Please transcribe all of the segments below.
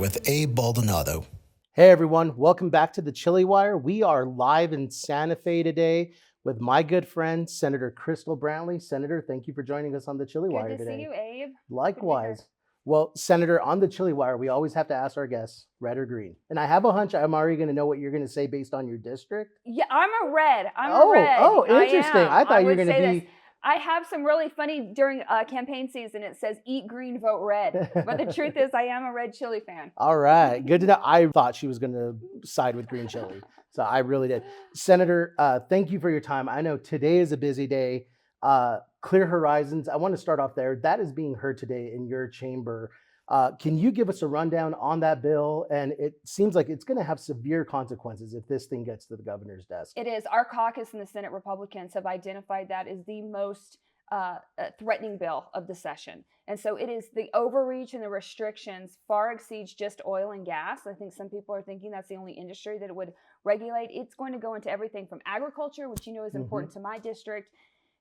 with Abe Baldonado. Hey everyone, welcome back to the Chili Wire. We are live in Santa Fe today with my good friend, Senator Crystal Brantley. Senator, thank you for joining us on the Chili Wire today. Good to see you, Abe. Likewise. Well, Senator, on the Chili Wire, we always have to ask our guests, red or green. And I have a hunch I'm already going to know what you're going to say based on your district. Yeah, I'm a red. I'm a red. Oh, interesting. I thought you were going to be... This. I have some really funny during campaign season. It says eat green, vote red. But the truth is I am a red chili fan. All right. Good to know. I thought she was going to side with green chili. So I really did. Senator, thank you for your time. I know today is a busy day. Clear Horizons. I want to start off there. That is being heard today in your chamber. Can you give us a rundown on that bill? And it seems like it's going to have severe consequences if this thing gets to the governor's desk. It is. Our caucus and the Senate Republicans have identified that as the most threatening bill of the session. And so it is the overreach and the restrictions far exceeds just oil and gas. I think some people are thinking that's the only industry that it would regulate. It's going to go into everything from agriculture, which you know is important to my district.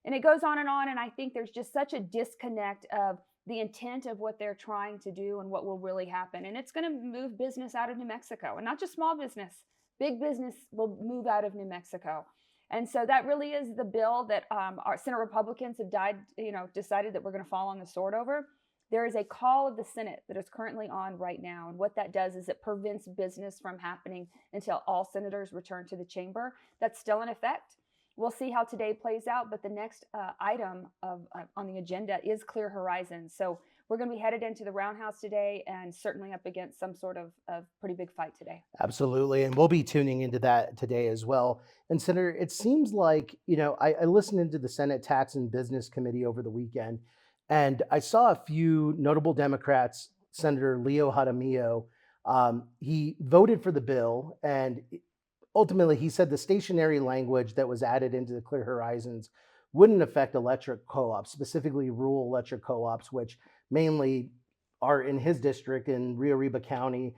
And it goes on. And I think there's just such a disconnect of the intent of what they're trying to do and what will really happen. And it's going to move business out of New Mexico, and not just small business, big business will move out of New Mexico. And so that really is the bill that our Senate Republicans have decided that we're going to fall on the sword over. There is a call of the Senate that is currently on right now. And what that does is it prevents business from happening until all senators return to the chamber. That's still in effect. We'll see how today plays out, but the next item on the agenda is Clear Horizons. So we're going to be headed into the Roundhouse today and certainly up against some sort of pretty big fight today. Absolutely, and we'll be tuning into that today as well. And Senator, it seems like, I listened into the Senate Tax and Business Committee over the weekend, and I saw a few notable Democrats, Senator Leo Jaramillo, he voted for the bill, and ultimately, he said the stationary language that was added into the Clear Horizons wouldn't affect electric co-ops, specifically rural electric co-ops, which mainly are in his district in Rio Arriba County.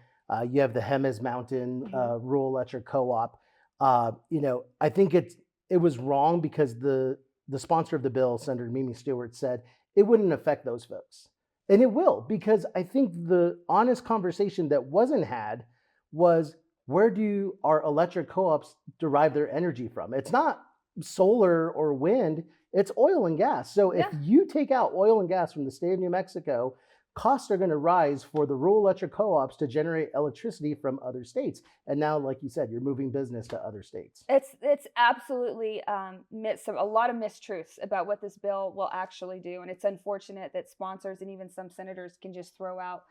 You have the Jemez Mountain rural electric co-op. I think it was wrong because the sponsor of the bill, Senator Mimi Stewart, said it wouldn't affect those folks. And it will, because I think the honest conversation that wasn't had was, where do our electric co-ops derive their energy from? It's not solar or wind, it's oil and gas. So if you take out oil and gas from the state of New Mexico, costs are going to rise for the rural electric co-ops to generate electricity from other states. And now, like you said, you're moving business to other states. It's absolutely a lot of mistruths about what this bill will actually do. And it's unfortunate that sponsors and even some senators can just throw out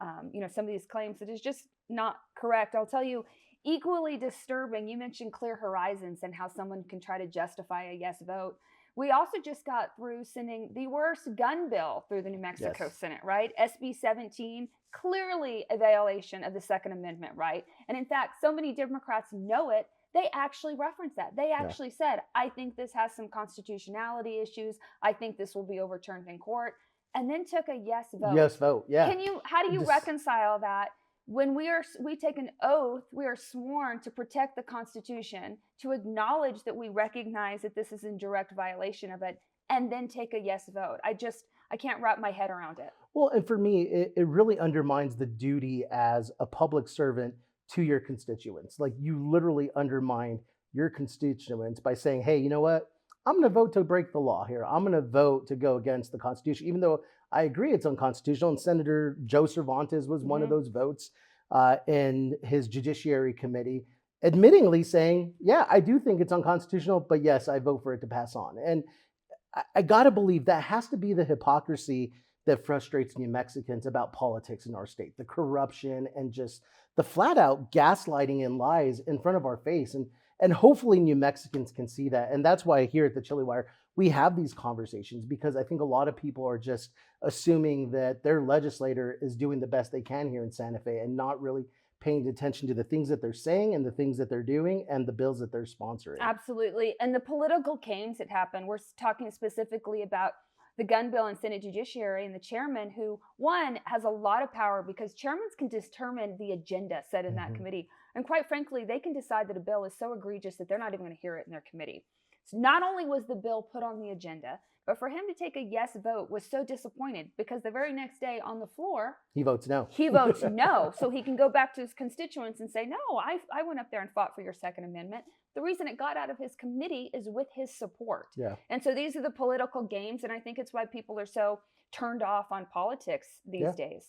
some of these claims that is just not correct. I'll tell you, equally disturbing, you mentioned Clear Horizons and how someone can try to justify a yes vote. We also just got through sending the worst gun bill through the New Mexico Senate, right? SB 17, clearly a violation of the Second Amendment, right? And in fact, so many Democrats know it, they actually referenced that. They actually said, I think this has some constitutionality issues. I think this will be overturned in court. And then took a yes vote. Yes vote, yeah. How do you reconcile that when we take an oath, we are sworn to protect the Constitution, to acknowledge that we recognize that this is in direct violation of it, and then take a yes vote? I can't wrap my head around it. Well, and for me, it really undermines the duty as a public servant to your constituents. Like, you literally undermine your constituents by saying, hey, you know what? I'm going to vote to break the law here. I'm going to vote to go against the Constitution, even though I agree it's unconstitutional. And Senator Joe Cervantes was one of those votes in his Judiciary Committee, admittingly saying, yeah, I do think it's unconstitutional, but yes, I vote for it to pass on. And I got to believe that has to be the hypocrisy that frustrates New Mexicans about politics in our state, the corruption and just the flat out gaslighting and lies in front of our face. And hopefully New Mexicans can see that. And that's why here at the Chili Wire, we have these conversations, because I think a lot of people are just assuming that their legislator is doing the best they can here in Santa Fe and not really paying attention to the things that they're saying and the things that they're doing and the bills that they're sponsoring. Absolutely. And the political games that happen, we're talking specifically about the gun bill in Senate Judiciary and the chairman, who, one, has a lot of power because chairmen can determine the agenda set in that committee. And quite frankly, they can decide that a bill is so egregious that they're not even going to hear it in their committee. So not only was the bill put on the agenda, but for him to take a yes vote was so disappointed because the very next day on the floor, He votes no. he votes no. So he can go back to his constituents and say, no, I went up there and fought for your Second Amendment. The reason it got out of his committee is with his support. Yeah. And so these are the political games. And I think it's why people are so turned off on politics these days.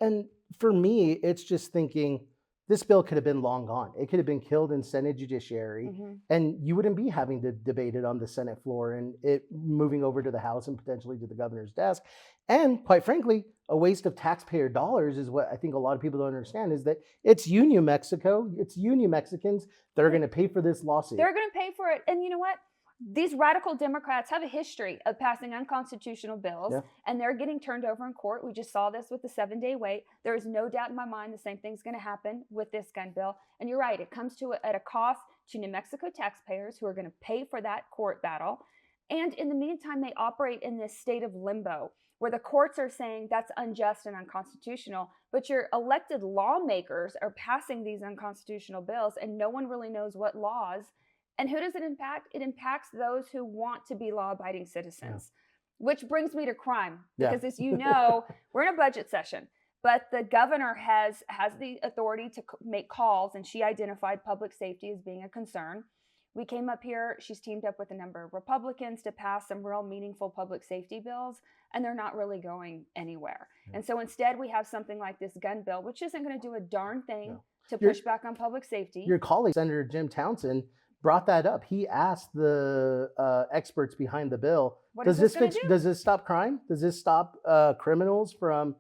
And for me, it's just thinking this bill could have been long gone. It could have been killed in Senate Judiciary, and you wouldn't be having to debate it on the Senate floor and it moving over to the House and potentially to the governor's desk. And quite frankly, a waste of taxpayer dollars is what I think a lot of people don't understand, is that it's you, New Mexico, it's you, New Mexicans, that are going to pay for this lawsuit. They're going to pay for it. And you know what? These radical Democrats have a history of passing unconstitutional bills, and they're getting turned over in court. We just saw this with the 7-day wait. There is no doubt in my mind the same thing's going to happen with this gun bill. And you're right, it comes to at a cost to New Mexico taxpayers who are going to pay for that court battle. And in the meantime, they operate in this state of limbo where the courts are saying that's unjust and unconstitutional, but your elected lawmakers are passing these unconstitutional bills, and no one really knows what laws. And who does it impact? It impacts those who want to be law-abiding citizens, which brings me to crime. Because as you know, we're in a budget session, but the governor has the authority to make calls, and she identified public safety as being a concern. We came up here, she's teamed up with a number of Republicans to pass some real meaningful public safety bills, and they're not really going anywhere. And so instead we have something like this gun bill, which isn't going to do a darn thing to push back on public safety. Your colleague, Senator Jim Townsend, brought that up. He asked the experts behind the bill, does this stop crime? Does this stop criminals from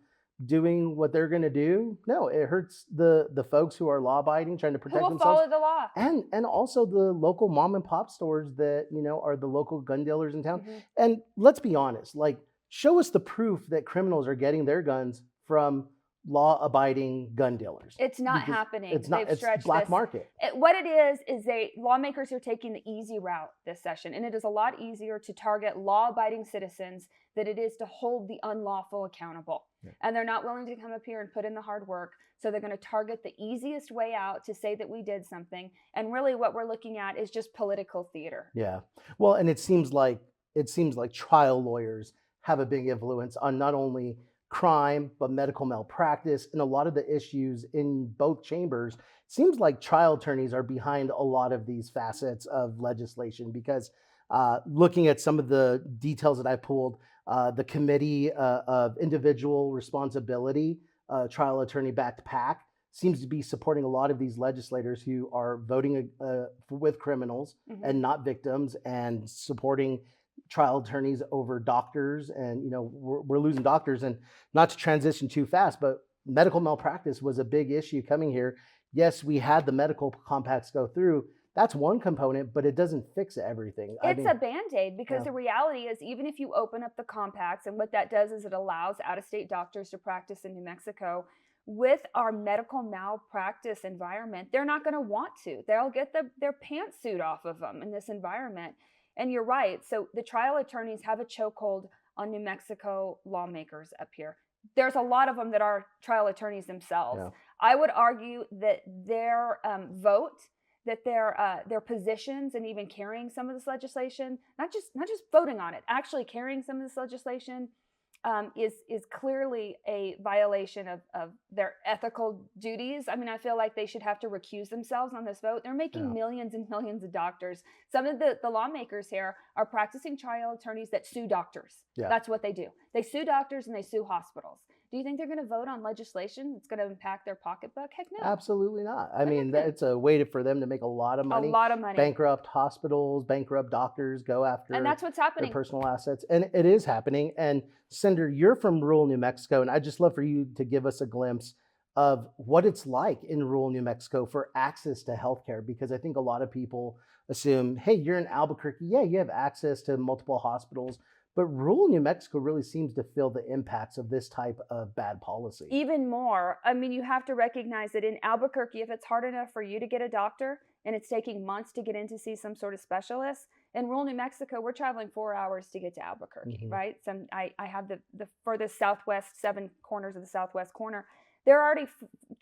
doing what they're going to do? No, it hurts the folks who are law-abiding, trying to protect themselves. Follow the law. And also the local mom and pop stores that, are the local gun dealers in town. And let's be honest, like, show us the proof that criminals are getting their guns from law-abiding gun dealers. It's not happening. It's not. It's black market. What it is lawmakers are taking the easy route this session, and it is a lot easier to target law-abiding citizens than it is to hold the unlawful accountable. And they're not willing to come up here and put in the hard work, so they're going to target the easiest way out to say that we did something. And really, what we're looking at is just political theater. Yeah. Well, and it seems like trial lawyers have a big influence on not only crime, but medical malpractice, and a lot of the issues in both chambers. Seems like trial attorneys are behind a lot of these facets of legislation, because looking at some of the details that I pulled, the Committee of Individual Responsibility, trial attorney backed PAC, seems to be supporting a lot of these legislators who are voting with criminals and not victims, and supporting trial attorneys over doctors. And we're losing doctors. And not to transition too fast, but medical malpractice was a big issue coming here. Yes, we had the medical compacts go through. That's one component, but it doesn't fix everything. It's a Band-Aid, because the reality is, even if you open up the compacts, and what that does is it allows out-of-state doctors to practice in New Mexico, with our medical malpractice environment, they're not going to want to. They'll get their pantsuit off of them in this environment. And you're right. So the trial attorneys have a chokehold on New Mexico lawmakers up here. There's a lot of them that are trial attorneys themselves. I would argue that their vote, that their positions, and even carrying some of this legislation, not just voting on it, actually carrying some of this legislation, is clearly a violation of their ethical duties. I mean, I feel like they should have to recuse themselves on this vote. They're making millions and millions of doctors. Some of the lawmakers here are practicing trial attorneys that sue doctors. That's what they do. They sue doctors and they sue hospitals. Do you think they're going to vote on legislation that's going to impact their pocketbook? Heck no. Absolutely not. I mean, it's a way for them to make a lot of money. A lot of money. Bankrupt hospitals, bankrupt doctors, go after and that's what's happening. Their personal assets. And it is happening. And Senator, you're from rural New Mexico, and I'd just love for you to give us a glimpse of what it's like in rural New Mexico for access to healthcare, because I think a lot of people assume, hey, you're in Albuquerque. Yeah, you have access to multiple hospitals. But rural New Mexico really seems to feel the impacts of this type of bad policy. Even more. I mean, you have to recognize that in Albuquerque, if it's hard enough for you to get a doctor and it's taking months to get in to see some sort of specialist, in rural New Mexico, we're traveling 4 hours to get to Albuquerque, right? I have the furthest southwest, 7 corners of the southwest corner. They're already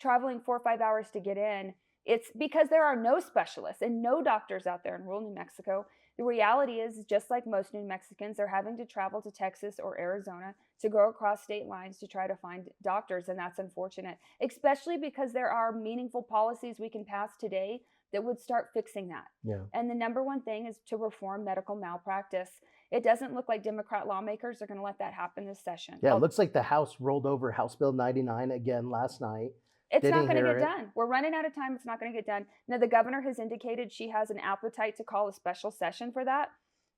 traveling 4 or 5 hours to get in. It's because there are no specialists and no doctors out there in rural New Mexico. The reality is, just like most New Mexicans, they're having to travel to Texas or Arizona to go across state lines to try to find doctors. And that's unfortunate, especially because there are meaningful policies we can pass today that would start fixing that. Yeah. And the number one thing is to reform medical malpractice. It doesn't look like Democrat lawmakers are going to let that happen this session. Yeah, it looks like the House rolled over House Bill 99 again last night. It's not Didn't going to hear get it. done. We're running out of time. It's not going to get done. Now, the governor has indicated she has an appetite to call a special session for that.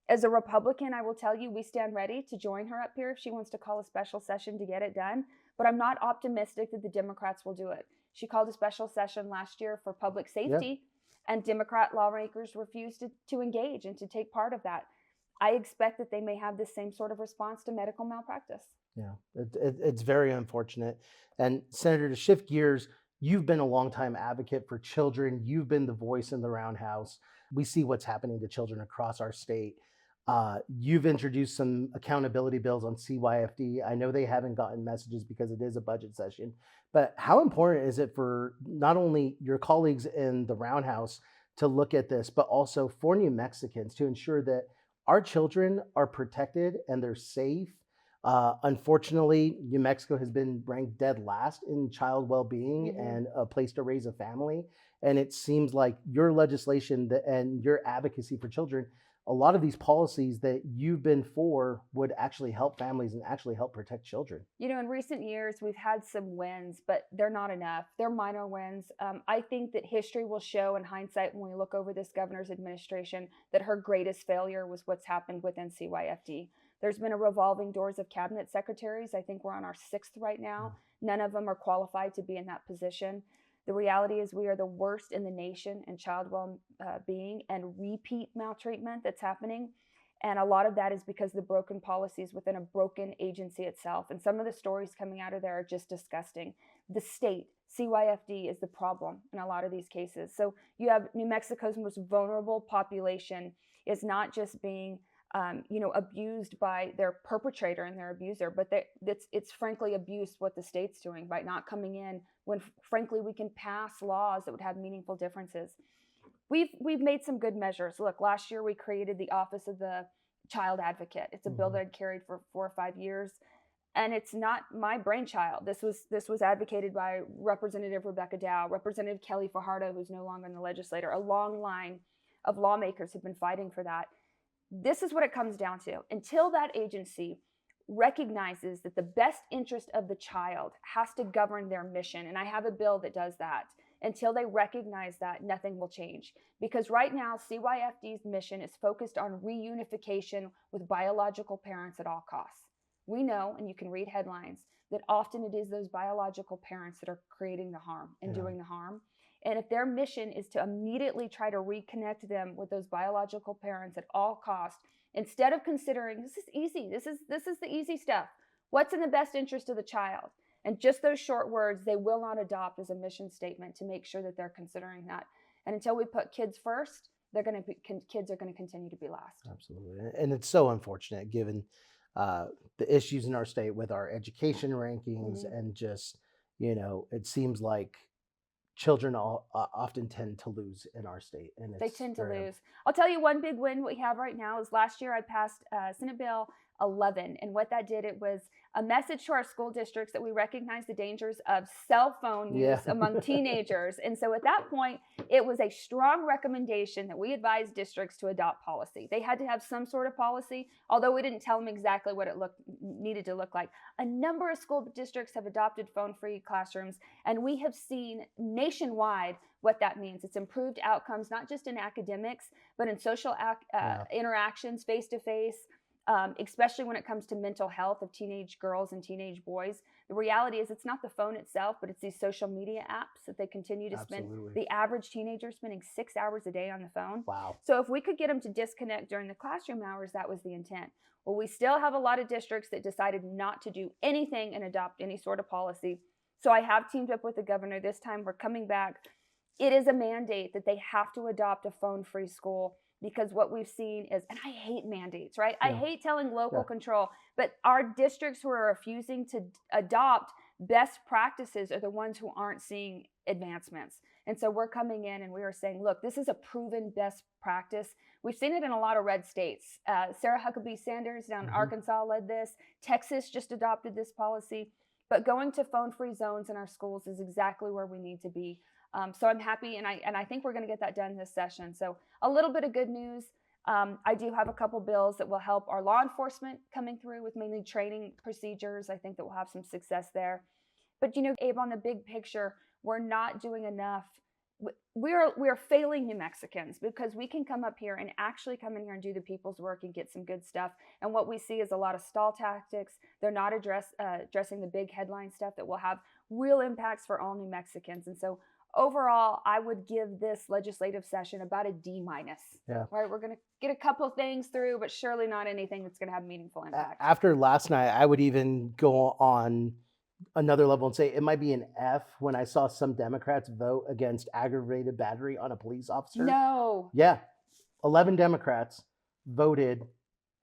As a Republican, I will tell you, we stand ready to join her up here if she wants to call a special session to get it done. But I'm not optimistic that the Democrats will do it. She called a special session last year for public safety, and Democrat lawmakers refused to engage and to take part of that. I expect that they may have the same sort of response to medical malpractice. Yeah, it's very unfortunate. And Senator, to shift gears, you've been a longtime advocate for children. You've been the voice in the Roundhouse. We see what's happening to children across our state. You've introduced some accountability bills on CYFD. I know they haven't gotten messages because it is a budget session, but how important is it for not only your colleagues in the Roundhouse to look at this, but also for New Mexicans to ensure that our children are protected and they're safe? Unfortunately, New Mexico has been ranked dead last in child well-being and a place to raise a family. And it seems like your legislation and your advocacy for children, a lot of these policies that you've been for would actually help families and actually help protect children. You know, in recent years, we've had some wins, but they're not enough. They're minor wins. I think that history will show in hindsight, when we look over this governor's administration, that her greatest failure was what's happened within CYFD. There's been a revolving doors of cabinet secretaries. I think we're on our 6th right now. None of them are qualified to be in that position. The reality is we are the worst in the nation in child well-being and repeat maltreatment that's happening. And a lot of that is because of the broken policies within a broken agency itself. And some of the stories coming out of there are just disgusting. The state, CYFD, is the problem in a lot of these cases. So you have New Mexico's most vulnerable population is not just being abused by their perpetrator and their abuser, but it's frankly abuse what the state's doing by not coming in when frankly we can pass laws that would have meaningful differences. We've made some good measures. Look, last year we created the Office of the Child Advocate. It's a bill that I'd carried for 4 or 5 years, and it's not my brainchild. This was advocated by Representative Rebecca Dow, Representative Kelly Fajardo, who's no longer in the legislature. A long line of lawmakers have been fighting for that. This is what it comes down to. Until that agency recognizes that the best interest of the child has to govern their mission, and I have a bill that does that, until they recognize that, nothing will change. Because right now, CYFD's mission is focused on reunification with biological parents at all costs. We know, and you can read headlines, that often it is those biological parents that are creating the harm and doing the harm. And if their mission is to immediately try to reconnect them with those biological parents at all costs, instead of considering this is easy, this is the easy stuff, what's in the best interest of the child, and just those short words, they will not adopt as a mission statement to make sure that they're considering that. And until we put kids first, kids are going to continue to be last. Absolutely, and it's so unfortunate given the issues in our state with our education rankings and just it seems like children often tend to lose in our state, and they tend to lose. I'll tell you one big win we have right now is last year I passed Senate Bill 11, and what that did, it was a message to our school districts that we recognize the dangers of cell phone use among teenagers. And so at that point, it was a strong recommendation that we advised districts to adopt policy. They had to have some sort of policy, although we didn't tell them exactly what it needed to look like. A number of school districts have adopted phone-free classrooms, and we have seen nationwide what that means. It's improved outcomes, not just in academics, but in social interactions, face-to-face, especially when it comes to mental health of teenage girls and teenage boys. The reality is it's not the phone itself, but it's these social media apps that they continue to spend. The average teenager spending 6 hours a day on the phone. Wow. So if we could get them to disconnect during the classroom hours, that was the intent. Well, we still have a lot of districts that decided not to do anything and adopt any sort of policy. So I have teamed up with the governor. This time we're coming back. It is a mandate that they have to adopt a phone-free school, because what we've seen is, and I hate mandates, right? I hate telling local control, but our districts who are refusing to adopt best practices are the ones who aren't seeing advancements. And so we're coming in and we are saying, look, this is a proven best practice. We've seen it in a lot of red states. Sarah Huckabee Sanders down in Arkansas led this. Texas just adopted this policy. But going to phone-free zones in our schools is exactly where we need to be. So I'm happy, and I think we're going to get that done this session. So a little bit of good news. I do have a couple bills that will help our law enforcement coming through with mainly training procedures. I think that we'll have some success there. But Abe, on the big picture, we're not doing enough. We're failing New Mexicans because we can come up here and actually come in here and do the people's work and get some good stuff. And what we see is a lot of stall tactics. They're not addressing the big headline stuff that will have real impacts for all New Mexicans. And so overall, I would give this legislative session about a D-. Yeah. Right? We're going to get a couple of things through, but surely not anything that's going to have meaningful impact. After last night, I would even go on another level and say it might be an F when I saw some Democrats vote against aggravated battery on a police officer. No. Yeah. 11 Democrats voted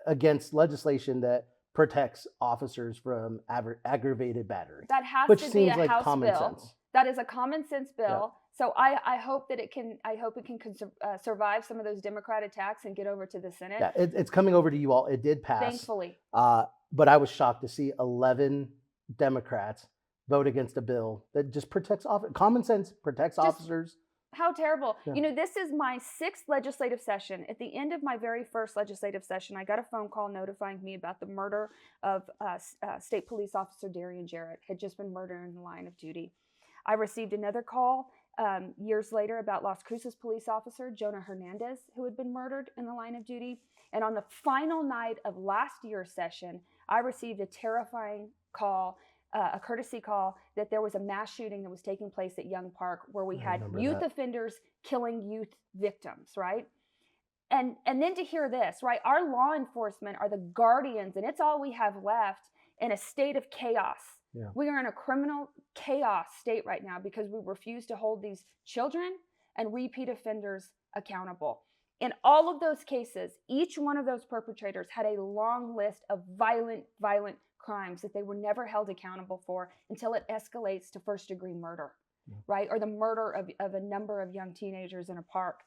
against legislation that protects officers from aggravated battery. That has which to be seems a like House common bill. sense. That is a common sense bill. Yeah. So I hope that it can survive some of those Democrat attacks and get over to the Senate. Yeah, it's coming over to you all. It did pass. Thankfully. But I was shocked to see 11 Democrats vote against a bill that just protects common sense, protects officers. How terrible. Yeah. This is my 6th legislative session. At the end of my very first legislative session, I got a phone call notifying me about the murder of State Police Officer Darian Jarrett, had just been murdered in the line of duty. I received another call years later about Las Cruces police officer Jonah Hernandez, who had been murdered in the line of duty. And on the final night of last year's session, I received a terrifying call, a courtesy call, that there was a mass shooting that was taking place at Young Park where we had youth offenders killing youth victims, right? And then to hear this, right? Our law enforcement are the guardians, and it's all we have left in a state of chaos. Yeah. We are in a criminal chaos state right now because we refuse to hold these children and repeat offenders accountable. In all of those cases, each one of those perpetrators had a long list of violent crimes that they were never held accountable for until it escalates to first-degree murder, right? Or the murder of a number of young teenagers in a park.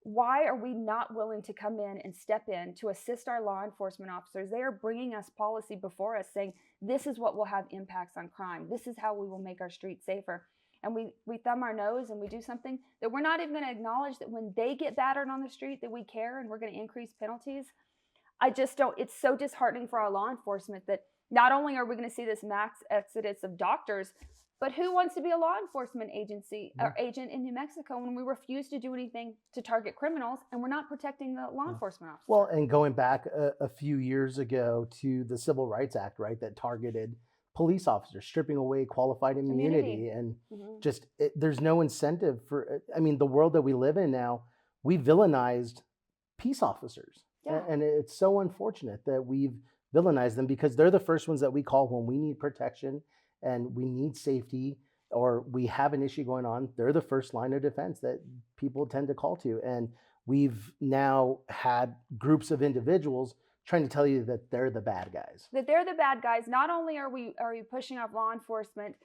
Why are we not willing to come in and step in to assist our law enforcement officers? They are bringing us policy before us saying, this is what will have impacts on crime. This is how we will make our streets safer. And we thumb our nose and we do something that we're not even going to acknowledge that when they get battered on the street that we care and we're going to increase penalties. I just don't, it's so disheartening for our law enforcement that not only are we going to see this mass exodus of doctors, but who wants to be a law enforcement agency or agent in New Mexico when we refuse to do anything to target criminals and we're not protecting the law enforcement officers? Well, and going back a few years ago to the Civil Rights Act, right, that targeted police officers, stripping away qualified immunity. And just there's no incentive for, the world that we live in now, we villainized peace officers. Yeah. And it's so unfortunate that we've villainized them because they're the first ones that we call when we need protection and we need safety or we have an issue going on. They're the first line of defense that people tend to call to. And we've now had groups of individuals trying to tell you that they're the bad guys. That they're the bad guys. Not only are we pushing off law enforcement,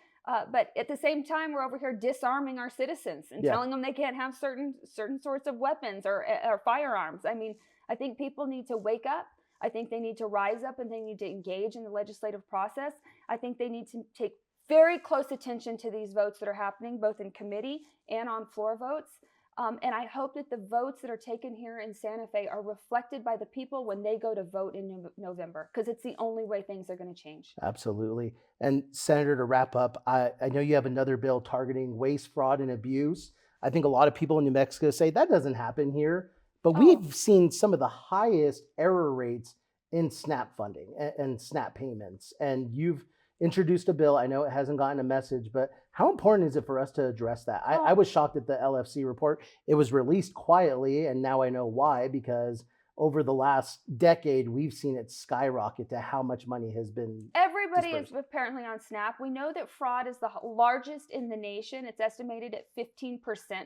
but at the same time, we're over here disarming our citizens and telling them they can't have certain sorts of weapons or firearms. I think people need to wake up. I think they need to rise up and they need to engage in the legislative process. I think they need to take very close attention to these votes that are happening, both in committee and on floor votes. And I hope that the votes that are taken here in Santa Fe are reflected by the people when they go to vote in November, because it's the only way things are going to change. Absolutely. And Senator, to wrap up, I know you have another bill targeting waste, fraud, and abuse. I think a lot of people in New Mexico say that doesn't happen here. But we've seen some of the highest error rates in SNAP funding and SNAP payments. And you've introduced a bill. I know it hasn't gotten a message, but how important is it for us to address that? I was shocked at the LFC report. It was released quietly, and now I know why, because over the last decade, we've seen it skyrocket to how much money has been Everybody dispersed. is apparently on SNAP. We know that fraud is the largest in the nation. It's estimated at 15%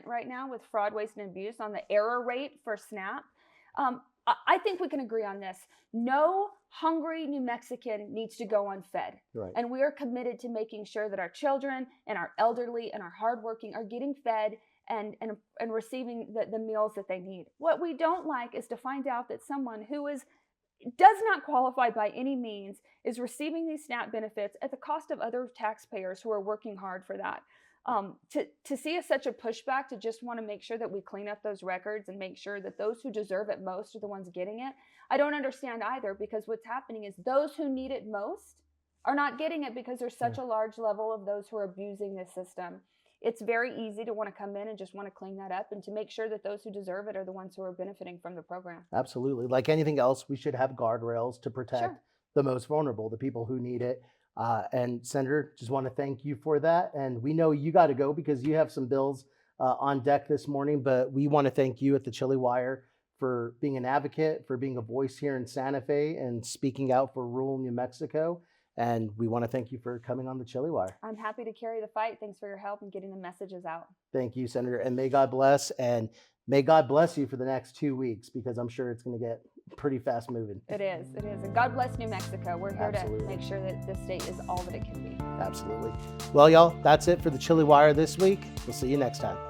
right now with fraud, waste, and abuse on the error rate for SNAP. I think we can agree on this. No hungry New Mexican needs to go unfed. Right. And we are committed to making sure that our children and our elderly and our hardworking are getting fed and receiving the meals that they need. What we don't like is to find out that someone who does not qualify by any means is receiving these SNAP benefits at the cost of other taxpayers who are working hard for that. To see such a pushback, to just want to make sure that we clean up those records and make sure that those who deserve it most are the ones getting it, I don't understand either, because what's happening is those who need it most are not getting it because there's such a large level of those who are abusing this system. It's very easy to want to come in and just want to clean that up and to make sure that those who deserve it are the ones who are benefiting from the program. Absolutely. Like anything else, we should have guardrails to protect Sure. the most vulnerable, the people who need it. And Senator, just want to thank you for that. And we know you got to go because you have some bills on deck this morning, but we want to thank you at the Chili Wire for being an advocate, for being a voice here in Santa Fe and speaking out for rural New Mexico. And we want to thank you for coming on the Chili Wire. I'm happy to carry the fight. Thanks for your help in getting the messages out. Thank you, Senator. And may God bless. And may God bless you for the next 2 weeks, because I'm sure it's going to get pretty fast moving. It is. And God bless New Mexico. We're here Absolutely. to make sure that this state is all that it can be. Absolutely. Well, y'all, that's it for the Chili Wire this week. We'll see you next time.